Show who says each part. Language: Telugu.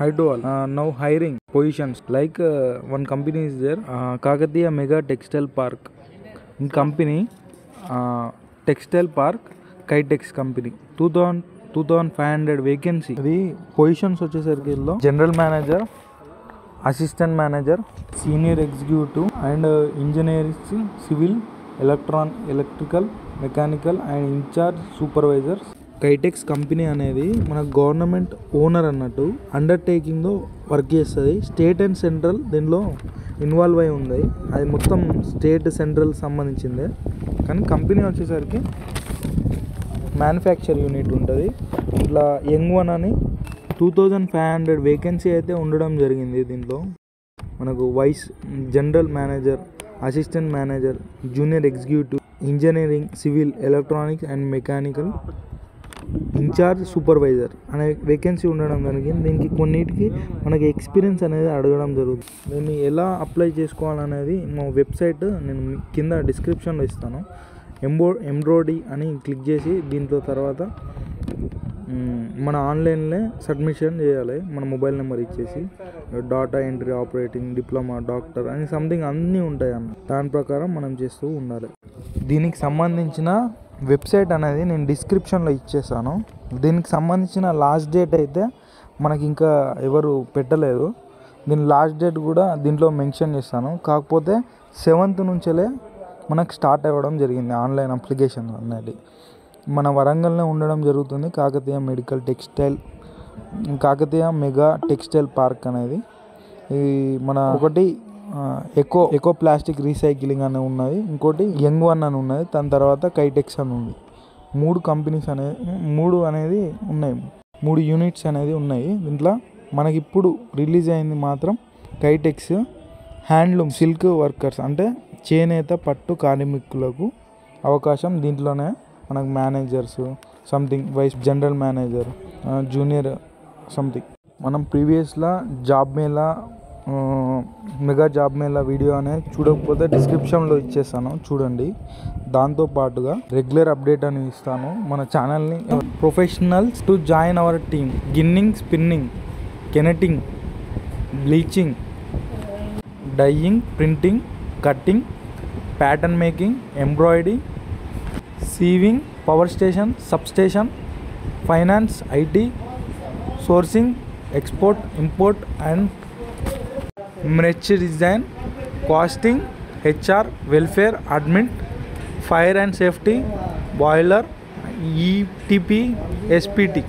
Speaker 1: Hydol now hiring positions like one company is there, Kakatiya Mega Textile Park. In company, Textile Park, Kitex company, 2500 vacancy. The positions వచ్చేసరికి general manager, assistant manager, senior executive and engineering, civil, electrical, mechanical and incharge supervisors. Kitex company అనేది మన గవర్నమెంట్ ఓనర్ అన్నట్టు అండర్టేకింగ్లో వర్క్ చేస్తుంది. స్టేట్ అండ్ సెంట్రల్ దీనిలో ఇన్వాల్వ్ అయి ఉంది. అది మొత్తం స్టేట్ సెంట్రల్ సంబంధించిందే. కానీ కంపెనీ వచ్చేసరికి మ్యానుఫ్యాక్చర్ యూనిట్ ఉంటుంది. ఇట్లా యంగ్ వన్ అని 2500 వేకెన్సీ అయితే ఉండడం జరిగింది. దీంట్లో మనకు general manager, assistant manager, junior executive, engineering, civil, electronics and mechanical, incharge supervisor అనే వేకెన్సీ ఉండడం జరిగింది. దీనికి కొన్నిటికి మనకి ఎక్స్పీరియన్స్ అనేది అడగడం జరుగుతుంది. దీన్ని ఎలా అప్లై చేసుకోవాలనేది మా వెబ్సైట్ నేను కింద డిస్క్రిప్షన్లో ఇస్తాను. ఎంబ్రాయిడరీ అని క్లిక్ చేసి దీంట్లో తర్వాత మన ఆన్లైన్లో సబ్మిషన్ చేయాలి. మన మొబైల్ నెంబర్ ఇచ్చేసి data entry, operating, diploma, doctor అని సంథింగ్ అన్నీ ఉంటాయి అన్న. దాని ప్రకారం మనం చేస్తూ ఉండాలి. దీనికి సంబంధించిన వెబ్సైట్ అనేది నేను డిస్క్రిప్షన్లో ఇచ్చేసాను. దీనికి సంబంధించిన లాస్ట్ డేట్ అయితే మనకి ఇంకా ఎవరు పెట్టలేదు. దీని లాస్ట్ డేట్ కూడా దీంట్లో మెన్షన్ చేస్తాను. కాకపోతే 7th నుంచే మనకు స్టార్ట్ అవ్వడం జరిగింది ఆన్లైన్ అప్లికేషన్ అనేది. మన వరంగల్లో ఉండడం జరుగుతుంది కాకతీయ మెగా టెక్స్టైల్ పార్క్ అనేది. ఇది మన ఒకటి ఎకో ప్లాస్టిక్ రీసైక్లింగ్ అని ఉన్నది, ఇంకోటి యంగ్ వన్ అని ఉన్నది, దాని తర్వాత కైటెక్స్ అని ఉంది. 3 కంపెనీస్ అనేది ఉన్నాయి, 3 యూనిట్స్ అనేది ఉన్నాయి. దీంట్లో మనకి ఇప్పుడు రిలీజ్ అయింది మాత్రం కైటెక్స్. హ్యాండ్లూమ్, సిల్క్ వర్కర్స్ అంటే చేనేత పట్టు కార్మికులకు అవకాశం. దీంట్లోనే మనకు managers, something general manager, junior something. మనం ప్రీవియస్లో మెగా జాబ్ మేళా వీడియో అనేది చూడకపోతే డిస్క్రిప్షన్లో ఇచ్చేస్తాను, చూడండి. దాంతోపాటుగా రెగ్యులర్ అప్డేట్ అని ఇస్తాను మన ఛానల్ని. Professionals to join our team: ginning, spinning, knitting, bleaching, dyeing, printing, cutting, pattern making, embroidery, sewing, power station, substation, finance, IT, sourcing, export, import and merch design, costing, HR, welfare, admin, fire and safety, boiler, ETP, SPT.